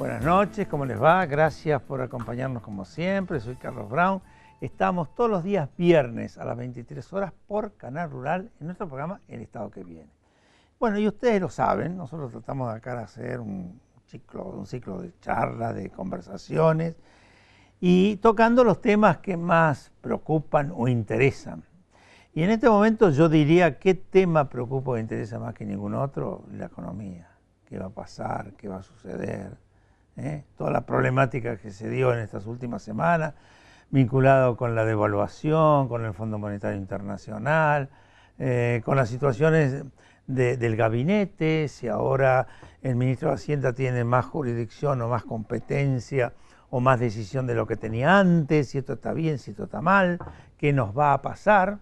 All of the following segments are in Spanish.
Buenas noches, ¿cómo les va? Gracias por acompañarnos como siempre. Soy Carlos Brown. Estamos todos los días viernes a las 23 horas por Canal Rural en nuestro programa El Estado que Viene. Bueno, y ustedes lo saben, nosotros tratamos de acá de hacer un ciclo de charlas, de conversaciones y tocando los temas que más preocupan o interesan. Y en este momento yo diría, ¿qué tema preocupa o interesa más que ningún otro? La economía. ¿Qué va a pasar? ¿Qué va a suceder? Toda la problemática que se dio en estas últimas semanas, vinculado con la devaluación, con el Fondo Monetario Internacional, con las situaciones del gabinete, si ahora el ministro de Hacienda tiene más jurisdicción o más competencia o más decisión de lo que tenía antes, si esto está bien, si esto está mal, qué nos va a pasar.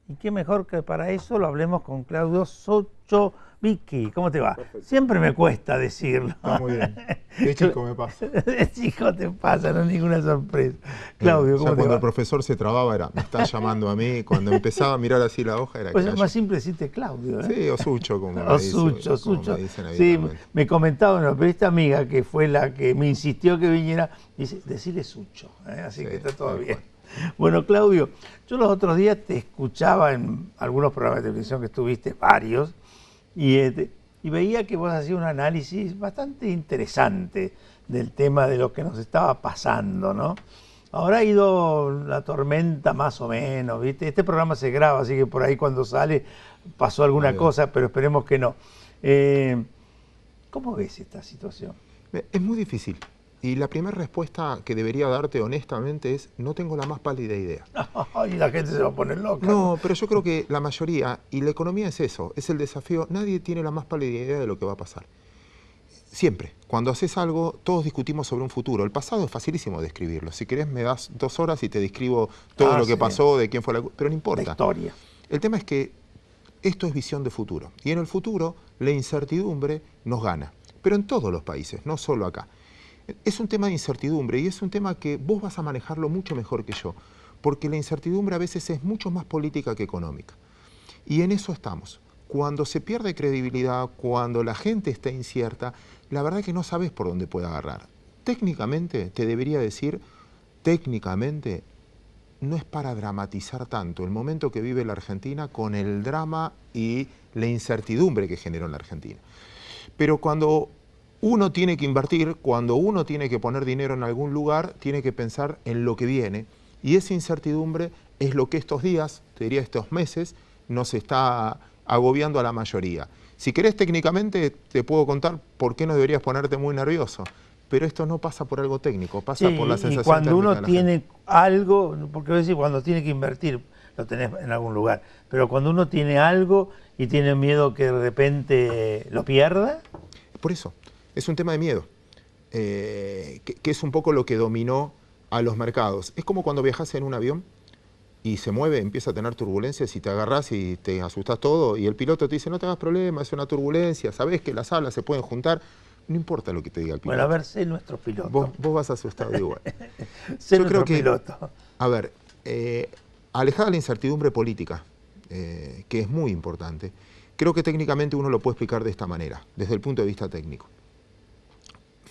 Y qué mejor que para eso lo hablemos con Claudio Sochovicki. ¿Cómo te va? Perfecto. Siempre me cuesta decirlo. Está muy bien. De chico me pasa. De chico te pasa, no es ninguna sorpresa. Claudio, ¿cómo te cuando va? el profesor se trababa era, me está llamando a mí. Cuando empezaba a mirar así la hoja era Pues que es más simple decirte Claudio, ¿eh? Sí, o Sucho, como O Sucho, Sucho. me dicen Sí, habitualmente. me comentaba una esta amiga que fue la que me insistió que viniera, dice, decirle Sucho, así que está todo bien. Bueno, Claudio, yo los otros días te escuchaba en algunos programas de televisión que estuviste, varios, y veía que vos hacías un análisis bastante interesante del tema de lo que nos estaba pasando, ¿no? Ahora ha ido la tormenta más o menos, ¿viste? Este programa se graba, así que por ahí cuando sale pasó alguna cosa, pero esperemos que no. ¿Cómo ves esta situación? Es muy difícil. Y la primera respuesta que debería darte honestamente es, no tengo la más pálida idea. Y la gente se va a poner loca. No, pero yo creo que la mayoría, y la economía es eso, es el desafío, nadie tiene la más pálida idea de lo que va a pasar. Siempre, cuando haces algo, todos discutimos sobre un futuro. El pasado es facilísimo describirlo. Si querés me das 2 horas y te describo todo lo que pasó, de quién fue la... Pero no importa. La historia. El tema es que esto es visión de futuro. Y en el futuro la incertidumbre nos gana. Pero en todos los países, no solo acá. Es un tema de incertidumbre y es un tema que vos vas a manejarlo mucho mejor que yo, porque la incertidumbre a veces es mucho más política que económica. Y en eso estamos. Cuando se pierde credibilidad, cuando la gente está incierta, la verdad es que no sabes por dónde puede agarrar. Técnicamente, te debería decir, técnicamente, no es para dramatizar tanto el momento que vive la Argentina con el drama y la incertidumbre que generó en la Argentina. Pero cuando uno tiene que invertir, cuando uno tiene que poner dinero en algún lugar, tiene que pensar en lo que viene. Y esa incertidumbre es lo que estos días, te diría estos meses, nos está agobiando a la mayoría. Si querés técnicamente, te puedo contar por qué no deberías ponerte muy nervioso. Pero esto no pasa por algo técnico, pasa por la sensación. Y cuando térmica uno de la tiene gente. algo, porque a veces cuando tiene que invertir, lo tenés en algún lugar, pero cuando uno tiene algo y tiene miedo que de repente lo pierda. Por eso. Es un tema de miedo, que es un poco lo que dominó a los mercados. Es como cuando viajas en un avión y se mueve, empieza a tener turbulencias y te agarras y te asustas todo y el piloto te dice, no te hagas problema, es una turbulencia, sabes que las alas se pueden juntar. No importa lo que te diga el piloto. Bueno, a ver, sé nuestro piloto. Vos vas asustado igual. Sé nuestro piloto. A ver, alejada la incertidumbre política, que es muy importante, creo que técnicamente uno lo puede explicar de esta manera, desde el punto de vista técnico.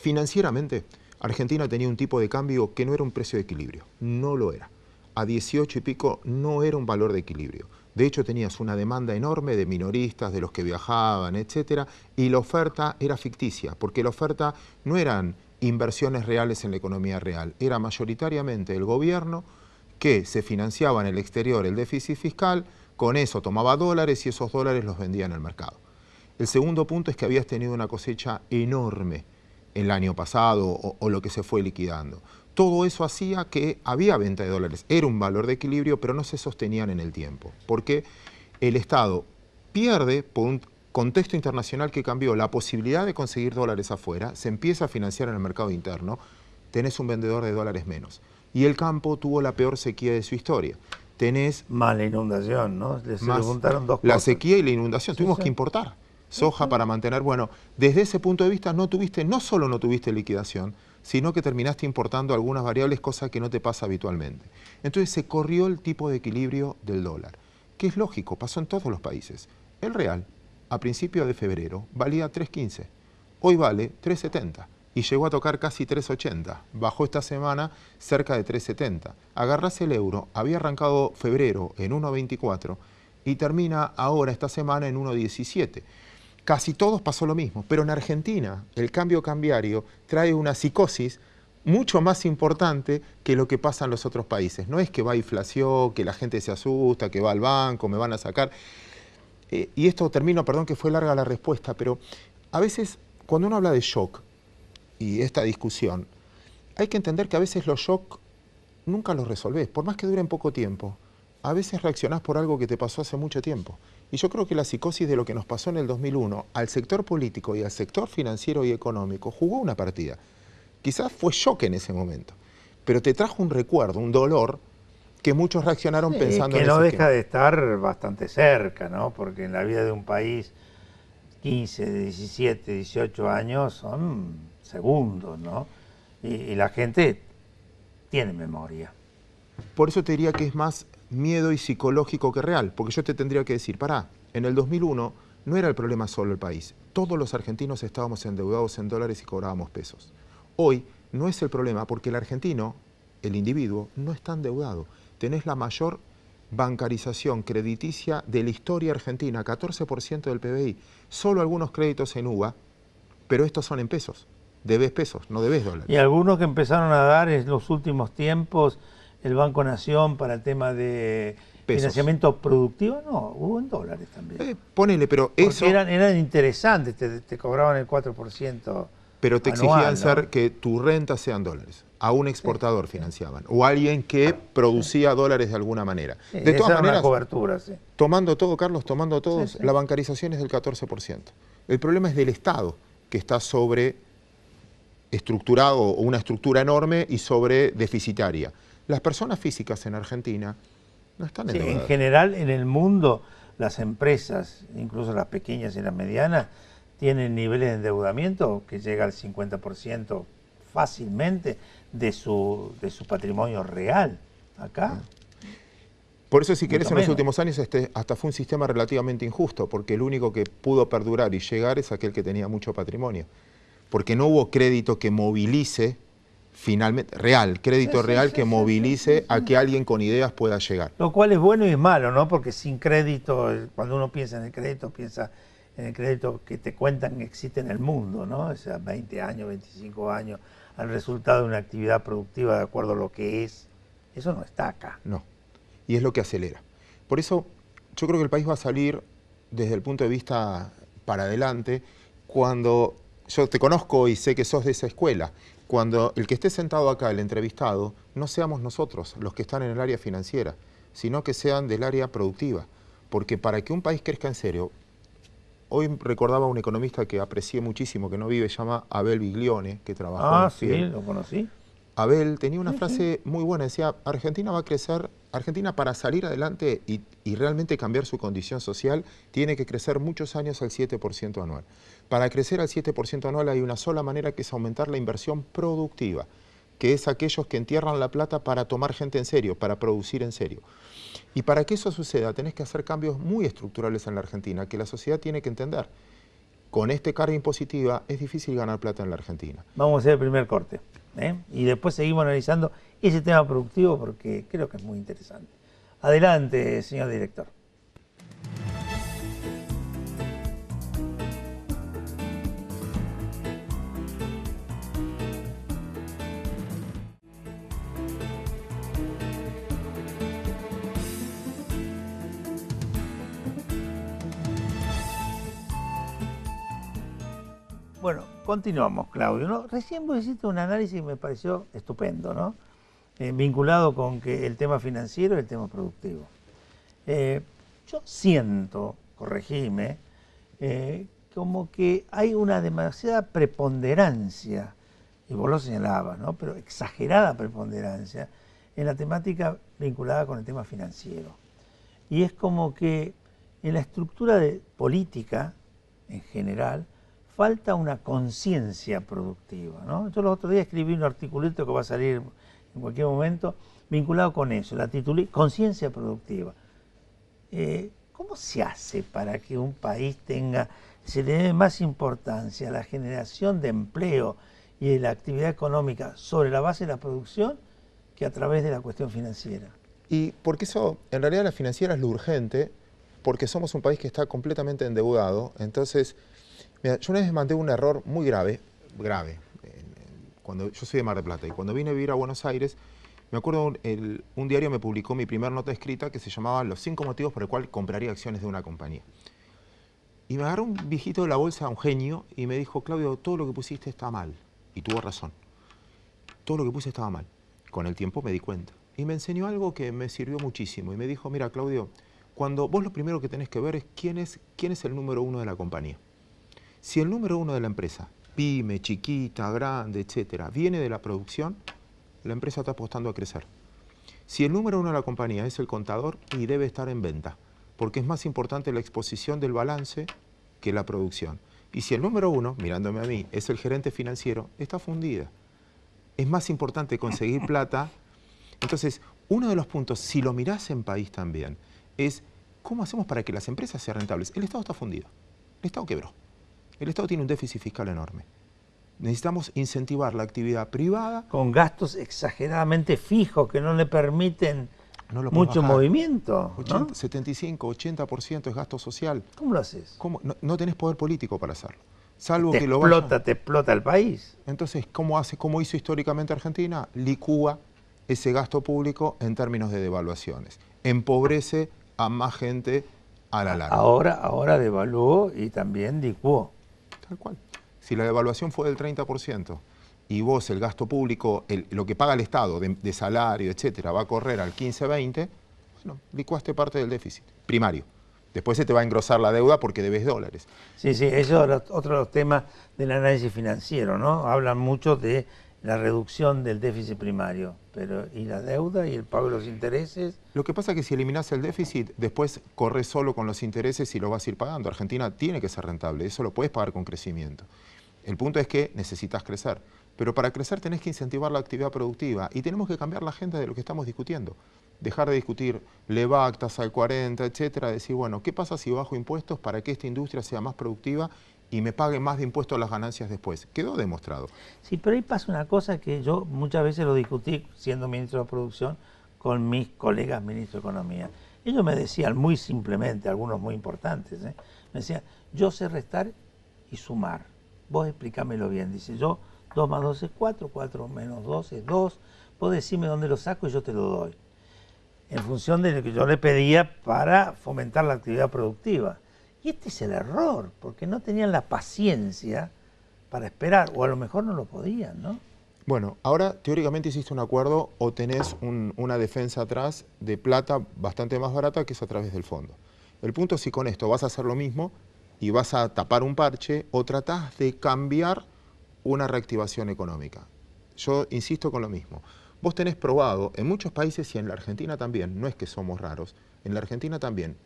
Financieramente, Argentina tenía un tipo de cambio que no era un precio de equilibrio, no lo era. A 18 y pico no era un valor de equilibrio. De hecho, tenías una demanda enorme de minoristas, de los que viajaban, etcétera, y la oferta era ficticia, porque la oferta no eran inversiones reales en la economía real, era mayoritariamente el gobierno que se financiaba en el exterior el déficit fiscal, con eso tomaba dólares y esos dólares los vendía en el mercado. El segundo punto es que habías tenido una cosecha enorme el año pasado o lo que se fue liquidando. Todo eso hacía que había venta de dólares, era un valor de equilibrio, pero no se sostenían en el tiempo, porque el Estado pierde, por un contexto internacional que cambió, la posibilidad de conseguir dólares afuera, se empieza a financiar en el mercado interno, tenés un vendedor de dólares menos. Y el campo tuvo la peor sequía de su historia. Tenés más la inundación, ¿no? Se le juntaron dos la cosas. sequía y la inundación, tuvimos que importar soja para mantener, bueno, desde ese punto de vista no solo no tuviste liquidación, sino que terminaste importando algunas variables, cosa que no te pasa habitualmente. Entonces se corrió el tipo de equilibrio del dólar, que es lógico, pasó en todos los países. El real, a principios de febrero, valía 3.15, hoy vale 3.70, y llegó a tocar casi 3,80. Bajó esta semana cerca de 3,70. Agarrás el euro, había arrancado febrero en 1,24 y termina ahora esta semana en 1,17. Casi todos pasó lo mismo, pero en Argentina el cambio cambiario trae una psicosis mucho más importante que lo que pasa en los otros países. No es que va a inflación, que la gente se asusta, que va al banco, me van a sacar. Y esto termino, perdón que fue larga la respuesta, pero a veces cuando uno habla de shock y esta discusión, hay que entender que a veces los shock nunca los resolvés, por más que duren poco tiempo. A veces reaccionás por algo que te pasó hace mucho tiempo. Y yo creo que la psicosis de lo que nos pasó en el 2001 al sector político y al sector financiero y económico jugó una partida. Quizás fue shock en ese momento, pero te trajo un recuerdo, un dolor, que muchos reaccionaron pensando en que no ese deja esquema. de estar bastante cerca, ¿no? Porque en la vida de un país 15, 17, 18 años son segundos, ¿no? Y la gente tiene memoria. Por eso te diría que es más miedo y psicológico que real, porque yo te tendría que decir, pará, en el 2001 no era el problema solo el país. Todos los argentinos estábamos endeudados en dólares y cobrábamos pesos. Hoy no es el problema porque el argentino, el individuo, no está endeudado. Tenés la mayor bancarización crediticia de la historia argentina, 14% del PBI. Solo algunos créditos en UVA, pero estos son en pesos. Debes pesos, no debes dólares. Y algunos que empezaron a dar en los últimos tiempos, el Banco Nación para el tema de Pesos. financiamiento productivo, no, hubo en dólares también. Ponele, pero Porque eso... eran interesantes, te cobraban el 4%. Pero te anual, exigían ¿no? ser que tu renta sean dólares. A un exportador financiaban. O alguien que producía dólares de alguna manera. Sí, De todas esa era una maneras, cobertura, sí. tomando todo, Carlos, tomando todos, Sí. la bancarización es del 14%. El problema es del Estado, que está sobre estructurado, o una estructura enorme y sobre deficitaria. Las personas físicas en Argentina no están Sí, endeudadas. en general, en el mundo, las empresas, incluso las pequeñas y las medianas, tienen niveles de endeudamiento que llega al 50% fácilmente de su patrimonio real. Acá, Por eso, si querés, mucho en los menos. últimos años hasta fue un sistema relativamente injusto, porque el único que pudo perdurar y llegar es aquel que tenía mucho patrimonio. Porque no hubo crédito que movilice, finalmente, crédito real que movilice a que alguien con ideas pueda llegar. Lo cual es bueno y es malo, ¿no? Porque sin crédito, cuando uno piensa en el crédito, piensa en el crédito que te cuentan que existe en el mundo, ¿no? O sea, 20 años, 25 años, al resultado de una actividad productiva de acuerdo a lo que es. Eso no está acá. No. Y es lo que acelera. Por eso, yo creo que el país va a salir desde el punto de vista para adelante cuando... Yo te conozco y sé que sos de esa escuela. Cuando el que esté sentado acá, el entrevistado, no seamos nosotros los que están en el área financiera, sino que sean del área productiva. Porque para que un país crezca en serio, hoy recordaba a un economista que aprecié muchísimo, que no vive, se llama Abel Biglione, que trabajó en Sí, Fiel. lo conocí. Abel tenía una frase muy buena, decía, Argentina va a crecer, Argentina para salir adelante y realmente cambiar su condición social, tiene que crecer muchos años al 7% anual. Para crecer al 7% anual hay una sola manera, que es aumentar la inversión productiva, que es aquellos que entierran la plata para tomar gente en serio, para producir en serio. Y para que eso suceda, tenés que hacer cambios muy estructurales en la Argentina, que la sociedad tiene que entender. Con esta carga impositiva es difícil ganar plata en la Argentina. Vamos a hacer el primer corte, ¿eh? Y después seguimos analizando ese tema productivo porque creo que es muy interesante. Adelante, señor director. Bueno, continuamos, Claudio, ¿no? Recién vos hiciste un análisis que me pareció estupendo, ¿no? Vinculado con que el tema financiero y el tema productivo. Yo siento, corregime, como que hay una demasiada preponderancia, y vos lo señalabas, ¿no? Pero exagerada preponderancia en la temática vinculada con el tema financiero. Y es como que en la estructura de política, en general, falta una conciencia productiva, ¿no? Yo los otros días escribí un articulito que va a salir en cualquier momento vinculado con eso, la titulé Conciencia Productiva. ¿Cómo se hace para que un país se le dé más importancia a la generación de empleo y la actividad económica sobre la base de la producción que a través de la cuestión financiera. Y porque eso, en realidad la financiera es lo urgente, porque somos un país que está completamente endeudado. Entonces, mira, yo una vez mandé un error muy grave, cuando yo soy de Mar del Plata, y cuando vine a vivir a Buenos Aires, me acuerdo un diario me publicó mi primera nota escrita que se llamaba Los 5 motivos por el cual compraría acciones de una compañía. Y me agarró un viejito de la bolsa, un genio, y me dijo, Claudio, todo lo que pusiste está mal. Y tuvo razón. Todo lo que puse estaba mal. Con el tiempo me di cuenta. Y me enseñó algo que me sirvió muchísimo. Y me dijo, mira, Claudio, cuando vos lo primero que tenés que ver es quién es el número 1 de la compañía. Si el número 1 de la empresa, pyme, chiquita, grande, etcétera, viene de la producción, la empresa está apostando a crecer. Si el número 1 de la compañía es el contador, y debe estar en venta, porque es más importante la exposición del balance que la producción. Y si el número 1, mirándome a mí, es el gerente financiero, está fundida. Es más importante conseguir plata. Entonces, uno de los puntos, si lo mirás en país también, es cómo hacemos para que las empresas sean rentables. El Estado está fundido. El Estado quebró. El Estado tiene un déficit fiscal enorme. Necesitamos incentivar la actividad privada. Con gastos exageradamente fijos que no le permiten mucho bajar. movimiento. 80, ¿no? 75, 80% es gasto social. ¿Cómo lo haces? ¿Cómo? No tenés poder político para hacerlo. Salvo te que lo vaya... Te explota el país. Entonces, ¿cómo hizo históricamente Argentina? Licúa ese gasto público en términos de devaluaciones. Empobrece a más gente a la larga. Ahora devaluó y también licuó. Tal cual. Si la devaluación fue del 30% y vos el gasto público, lo que paga el Estado de salario, etcétera, va a correr al 15-20, bueno, licuaste parte del déficit primario. Después se te va a engrosar la deuda porque debes dólares. Sí, eso es otro de los temas del análisis financiero, ¿no? Hablan mucho de la reducción del déficit primario, pero ¿y la deuda y el pago de los intereses? Lo que pasa es que si eliminás el déficit, después corres solo con los intereses y lo vas a ir pagando. Argentina tiene que ser rentable, eso lo puedes pagar con crecimiento. El punto es que necesitas crecer, pero para crecer tenés que incentivar la actividad productiva y tenemos que cambiar la agenda de lo que estamos discutiendo. Dejar de discutir LEVAC, tasa del 40, etcétera, decir, bueno, ¿qué pasa si bajo impuestos para que esta industria sea más productiva y me pague más de impuestos a las ganancias después? Quedó demostrado. Sí, pero ahí pasa una cosa que yo muchas veces lo discutí, siendo ministro de Producción, con mis colegas ministros de Economía. Ellos me decían muy simplemente, algunos muy importantes, me decían, yo sé restar y sumar. Vos explícamelo bien. Dice, 2 más 2 es 4, 4 menos 2 es 2. Vos decime dónde lo saco y yo te lo doy. En función de lo que yo le pedía para fomentar la actividad productiva. Y este es el error, porque no tenían la paciencia para esperar, o a lo mejor no lo podían, ¿no? Bueno, ahora teóricamente hiciste un acuerdo o tenés una defensa atrás de plata bastante más barata que es a través del fondo. El punto es si con esto vas a hacer lo mismo y vas a tapar un parche o tratás de cambiar una reactivación económica. Yo insisto con lo mismo. Vos tenés probado en muchos países y en la Argentina también, no es que somos raros, en la Argentina también,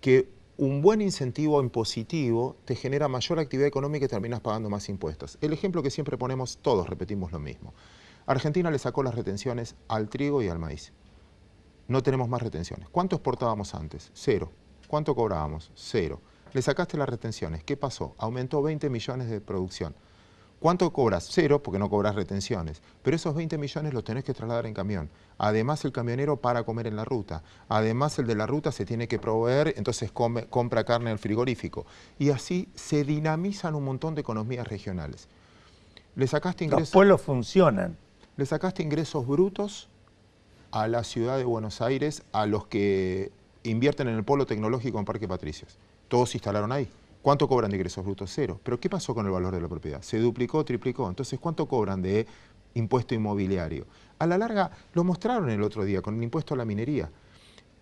que un buen incentivo impositivo te genera mayor actividad económica y terminas pagando más impuestos. El ejemplo que siempre ponemos, todos repetimos lo mismo. Argentina le sacó las retenciones al trigo y al maíz. No tenemos más retenciones. ¿Cuánto exportábamos antes? 0. ¿Cuánto cobrábamos? 0. Le sacaste las retenciones. ¿Qué pasó? Aumentó 20 millones de producción. ¿Cuánto cobras? 0, porque no cobras retenciones. Pero esos 20 millones los tenés que trasladar en camión. Además, el camionero para comer en la ruta. Además, el de la ruta se tiene que proveer, entonces compra carne al frigorífico. Y así se dinamizan un montón de economías regionales. Le sacaste ingresos, los pueblos funcionan. Le sacaste ingresos brutos a la ciudad de Buenos Aires, a los que invierten en el polo tecnológico en Parque Patricios. Todos se instalaron ahí. ¿Cuánto cobran de ingresos brutos? 0. ¿Pero qué pasó con el valor de la propiedad? Se duplicó, triplicó. Entonces, ¿cuánto cobran de impuesto inmobiliario? A la larga, lo mostraron el otro día con el impuesto a la minería.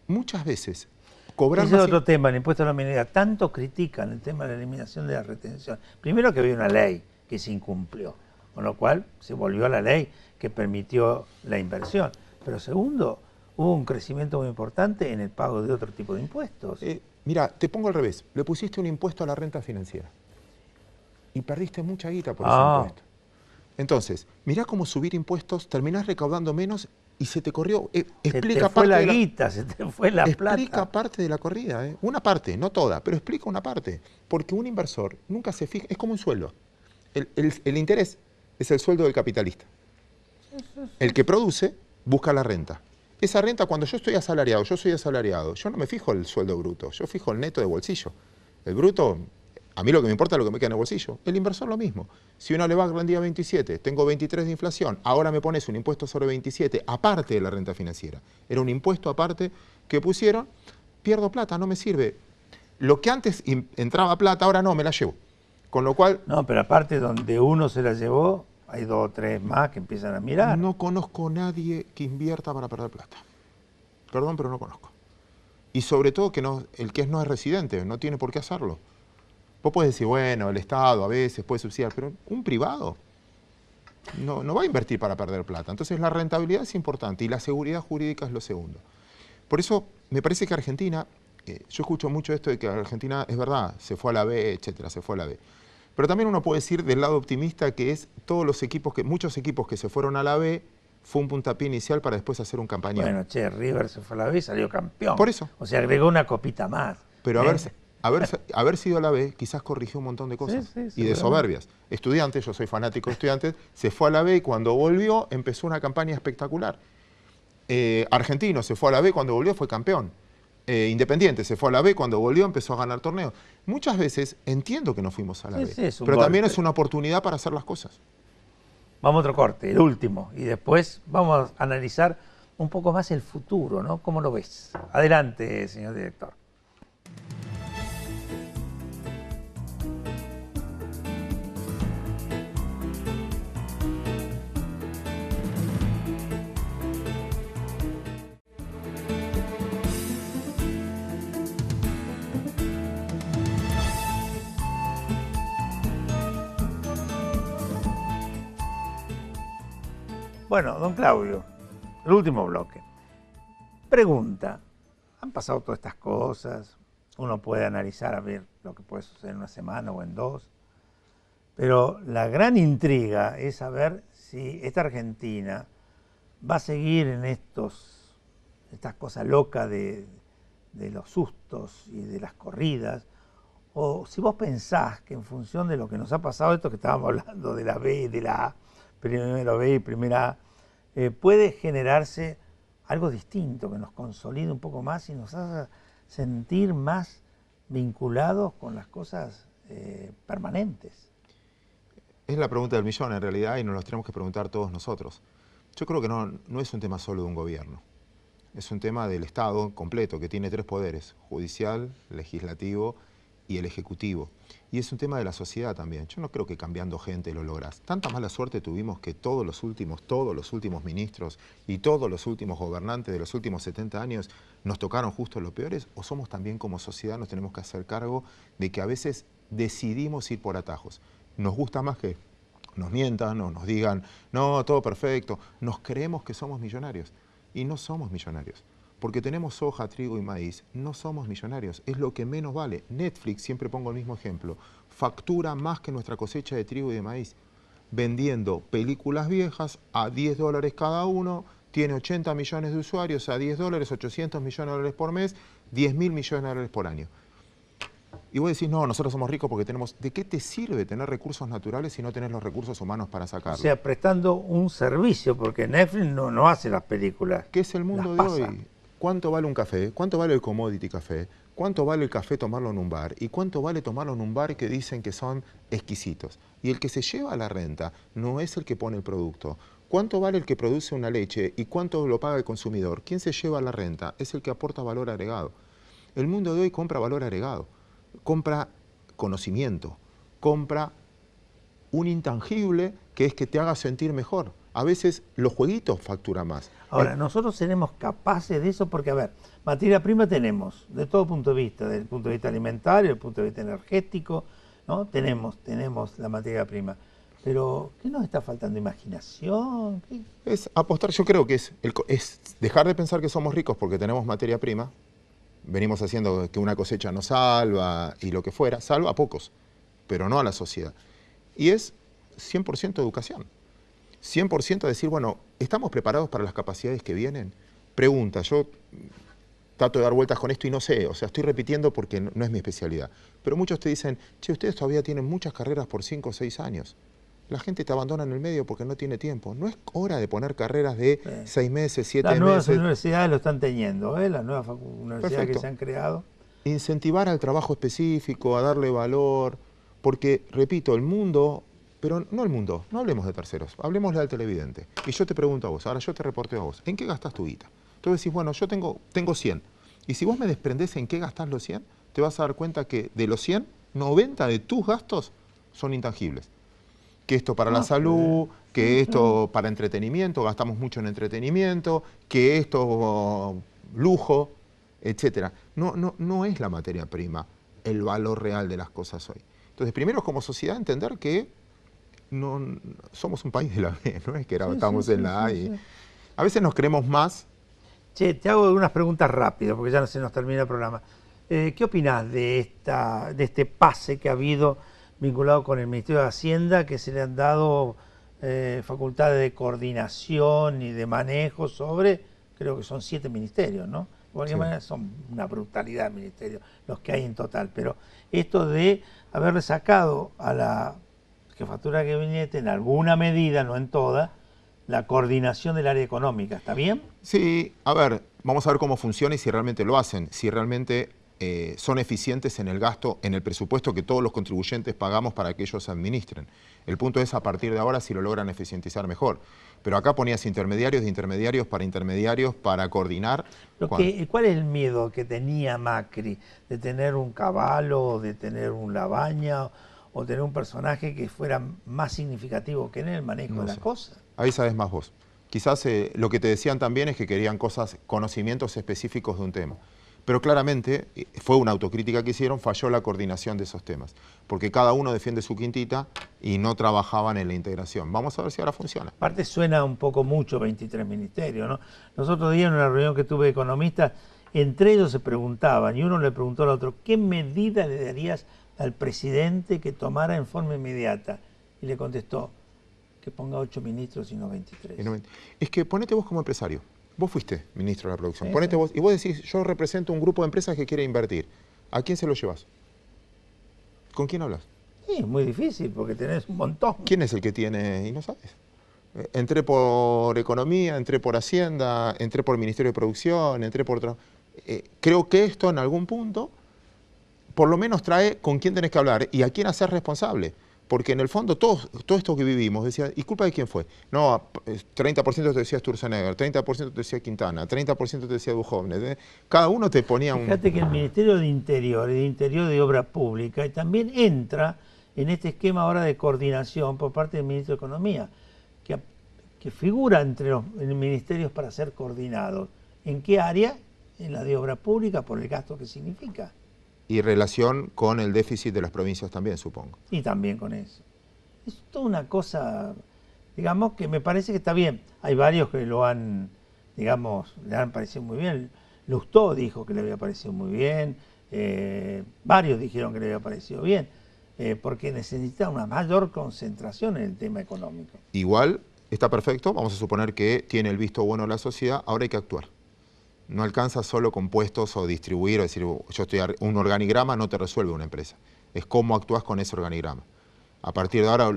Muchas veces cobran... Ese es otro tema, el impuesto a la minería. Tanto critican el tema de la eliminación de la retención. Primero que había una ley que se incumplió, con lo cual se volvió a la ley que permitió la inversión. Pero segundo, hubo un crecimiento muy importante en el pago de otro tipo de impuestos. Mira, te pongo al revés. Le pusiste un impuesto a la renta financiera y perdiste mucha guita por ese impuesto. Entonces, mirá cómo subir impuestos, terminás recaudando menos y se te corrió. Explica parte de la guita, se te fue la plata. Explica parte de la corrida, una parte, no toda, pero explica una parte. Porque un inversor nunca se fija, es como un sueldo. El interés es el sueldo del capitalista. El que produce busca la renta. Esa renta, cuando yo estoy asalariado, yo soy asalariado, yo no me fijo el sueldo bruto, yo fijo el neto de bolsillo. El bruto, a mí lo que me importa es lo que me queda en el bolsillo. El inversor lo mismo. Si una Levac rendía 27, tengo 23 de inflación, ahora me pones un impuesto sobre 27, aparte de la renta financiera. Era un impuesto aparte que pusieron, pierdo plata, no me sirve. Lo que antes entraba plata, ahora no, me la llevo. Con lo cual... No, pero aparte donde uno se la llevó, hay 2 o 3 más que empiezan a mirar. No conozco a nadie que invierta para perder plata. Perdón, pero no conozco. Y sobre todo que no, el que no es residente, no tiene por qué hacerlo. Vos podés decir, bueno, el Estado a veces puede subsidiar, pero un privado no va a invertir para perder plata. Entonces la rentabilidad es importante y la seguridad jurídica es lo segundo. Por eso me parece que Argentina, yo escucho mucho esto de que Argentina, es verdad, se fue a la B, etcétera, se fue a la B. Pero también uno puede decir del lado optimista que es todos los equipos, muchos equipos que se fueron a la B, fue un puntapié inicial para después hacer un campañón. Bueno, che, River se fue a la B y salió campeón. Por eso. O sea, agregó una copita más. Pero haber sido a la B quizás corrigió un montón de cosas. Sí, y de soberbias. Estudiantes, yo soy fanático de Estudiantes, se fue a la B y cuando volvió empezó una campaña espectacular. Argentino se fue a la B, cuando volvió fue campeón. Independiente se fue a la B, cuando volvió empezó a ganar torneos. Muchas veces entiendo que no fuimos a la B, pero también es una oportunidad para hacer las cosas. Vamos a otro corte, el último, y después vamos a analizar un poco más el futuro, ¿no? ¿Cómo lo ves? Adelante, señor director. Bueno, don Claudio, el último bloque. Pregunta, han pasado todas estas cosas, uno puede analizar a ver lo que puede suceder en una semana o en 2, pero la gran intriga es saber si esta Argentina va a seguir en estas cosas locas de los sustos y de las corridas, o si vos pensás que en función de lo que nos ha pasado, esto que estábamos hablando de la B y de la A, primero B y primera A, puede generarse algo distinto que nos consolide un poco más y nos haga sentir más vinculados con las cosas permanentes. Es la pregunta del millón en realidad y nos lo tenemos que preguntar todos nosotros. Yo creo que no es un tema solo de un gobierno, es un tema del Estado completo que tiene 3 poderes, judicial, legislativo y el ejecutivo. Y es un tema de la sociedad también. Yo no creo que cambiando gente lo lográs. Tanta mala suerte tuvimos que todos los últimos ministros y todos los últimos gobernantes de los últimos 70 años nos tocaron justo los peores, o somos también como sociedad nos tenemos que hacer cargo de que a veces decidimos ir por atajos. Nos gusta más que nos mientan o nos digan, no, todo perfecto. Nos creemos que somos millonarios y no somos millonarios. Porque tenemos soja, trigo y maíz, no somos millonarios, es lo que menos vale. Netflix, siempre pongo el mismo ejemplo, factura más que nuestra cosecha de trigo y de maíz, vendiendo películas viejas a $10 cada uno, tiene 80 millones de usuarios a $10, 800 millones de dólares por mes, 10.000 millones de dólares por año. Y vos decís, no, nosotros somos ricos porque tenemos... ¿De qué te sirve tener recursos naturales si no tenés los recursos humanos para sacarlos? O sea, prestando un servicio, porque Netflix no hace las películas. ¿Qué es el mundo de hoy? ¿Cuánto vale un café? ¿Cuánto vale el commodity café? ¿Cuánto vale el café tomarlo en un bar? ¿Y cuánto vale tomarlo en un bar que dicen que son exquisitos? Y el que se lleva la renta no es el que pone el producto. ¿Cuánto vale el que produce una leche y cuánto lo paga el consumidor? ¿Quién se lleva la renta? Es el que aporta valor agregado. El mundo de hoy compra valor agregado, compra conocimiento, compra un intangible que es que te haga sentir mejor. A veces los jueguitos facturan más. Ahora, nosotros seremos capaces de eso porque, a ver, materia prima tenemos, de todo punto de vista, desde el punto de vista alimentario, desde el punto de vista energético, ¿no? Tenemos la materia prima. Pero, ¿qué nos está faltando? ¿Imaginación? ¿Qué? Es apostar, yo creo que es dejar de pensar que somos ricos porque tenemos materia prima. Venimos haciendo que una cosecha nos salva y lo que fuera, salva a pocos, pero no a la sociedad. Y es 100% educación. 100% decir, bueno, ¿estamos preparados para las capacidades que vienen? Pregunta, yo trato de dar vueltas con esto y no sé, o sea, estoy repitiendo porque no es mi especialidad. Pero muchos te dicen, che, ustedes todavía tienen muchas carreras por 5 o 6 años. la gente te abandona en el medio porque no tiene tiempo. No es hora de poner carreras de 6 meses, 7 meses. Las nuevas universidades lo están teniendo, las nuevas universidades Perfecto. que se han creado. Incentivar al trabajo específico, a darle valor, porque, repito, el mundo, pero no el mundo, no hablemos de terceros, hablemosle al televidente. Y yo te pregunto a vos, ahora yo te reporteo a vos, ¿en qué gastás tu guita? Tú decís, bueno, yo tengo 100, y si vos me desprendés en qué gastás los 100, te vas a dar cuenta que de los 100, 90 de tus gastos son intangibles. Que esto para la salud, que esto para entretenimiento, gastamos mucho en entretenimiento, que esto lujo, etcétera. No es la materia prima el valor real de las cosas hoy. Entonces, primero como sociedad entender que no somos un país de la B, no es que estamos en la A. Y a veces nos creemos más. Che, te hago algunas preguntas rápidas porque ya no se nos termina el programa. ¿Qué opinás de este pase que ha habido vinculado con el Ministerio de Hacienda, que se le han dado facultades de coordinación y de manejo sobre, creo que son 7 ministerios, ¿no? De cualquier manera son una brutalidad de ministerios los que hay en total, pero esto de haberle sacado a la jefatura de gabinete en alguna medida, no en toda, la coordinación del área económica, ¿está bien? Sí, a ver, vamos a ver cómo funciona y si realmente lo hacen, si realmente son eficientes en el gasto, en el presupuesto que todos los contribuyentes pagamos para que ellos administren. El punto es a partir de ahora si lo logran eficientizar mejor. Pero acá ponías intermediarios de intermediarios para coordinar. ¿Cuál es el miedo que tenía Macri de tener un Cavallo, de tener un Labaña o tener un personaje que fuera más significativo que en el manejo de las cosas? Ahí sabes más vos. Quizás lo que te decían también es que querían conocimientos específicos de un tema. Pero claramente, fue una autocrítica que hicieron, falló la coordinación de esos temas. Porque cada uno defiende su quintita y no trabajaban en la integración. Vamos a ver si ahora funciona. Aparte suena un poco mucho 23 ministerios, ¿no? Los otros días en una reunión que tuve de economistas, entre ellos se preguntaban, y uno le preguntó al otro, ¿qué medida le darías al presidente que tomara en forma inmediata? Y le contestó, que ponga 8 ministros y no 23. Es que ponete vos como empresario. Vos fuiste ministro de la producción. Ponete vos y vos decís, yo represento un grupo de empresas que quiere invertir. ¿A quién se lo llevas? ¿Con quién hablas? Sí, es muy difícil porque tenés un montón. ¿Quién es el que tiene? Y no sabes. Entré por Economía, entré por Hacienda, entré por Ministerio de Producción, entré por otro. Creo que esto en algún punto por lo menos trae con quién tenés que hablar y a quién hacer responsable. Porque en el fondo todo esto que vivimos, decía, ¿y culpa de quién fue? No, 30% te decía Sturzenegger, 30% te decía Quintana, 30% te decía Duhovne. Cada uno te ponía un... Fíjate que el Ministerio de Interior y de Interior de Obra Pública y también entra en este esquema ahora de coordinación por parte del Ministro de Economía, que figura entre los ministerios para ser coordinados. ¿En qué área? En la de Obra Pública, por el gasto que significa. Y relación con el déficit de las provincias también, supongo. Y también con eso. Es toda una cosa, digamos, que me parece que está bien. Hay varios que lo han, digamos, le han parecido muy bien. Lustó dijo que le había parecido muy bien. Varios dijeron que le había parecido bien. Porque necesita una mayor concentración en el tema económico. Igual, está perfecto. Vamos a suponer que tiene el visto bueno de la sociedad. Ahora hay que actuar. No alcanza solo con puestos o distribuir, o decir, yo estoy un organigrama no te resuelve una empresa. Es cómo actúas con ese organigrama. A partir de ahora,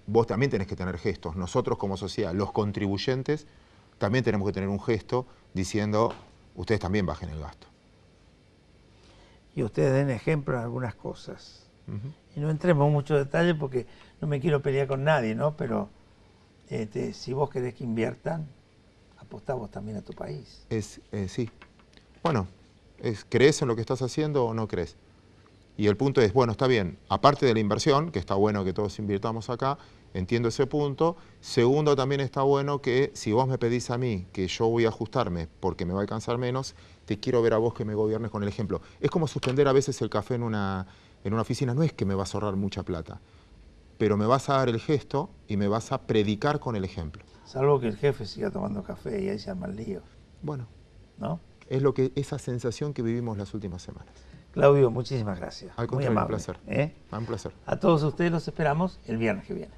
vos también tenés que tener gestos. Nosotros como sociedad, los contribuyentes, también tenemos que tener un gesto diciendo, ustedes también bajen el gasto. Y ustedes den ejemplo en algunas cosas. Y no entremos en muchos detalles porque no me quiero pelear con nadie, ¿no? Pero si vos querés que inviertan, apostá vos también a tu país. Sí. Bueno, ¿crees en lo que estás haciendo o no crees? Y el punto es, bueno, está bien, aparte de la inversión, que está bueno que todos invirtamos acá, entiendo ese punto. Segundo, también está bueno que si vos me pedís a mí que yo voy a ajustarme porque me va a alcanzar menos, te quiero ver a vos que me gobiernes con el ejemplo. Es como suspender a veces el café en una oficina, no es que me vas a ahorrar mucha plata, pero me vas a dar el gesto y me vas a predicar con el ejemplo. Salvo que el jefe siga tomando café y ahí se arma el lío. Bueno, ¿no? Es esa sensación que vivimos las últimas semanas. Claudio, muchísimas gracias. Al contrario, un placer. Un placer. A todos ustedes los esperamos el viernes que viene.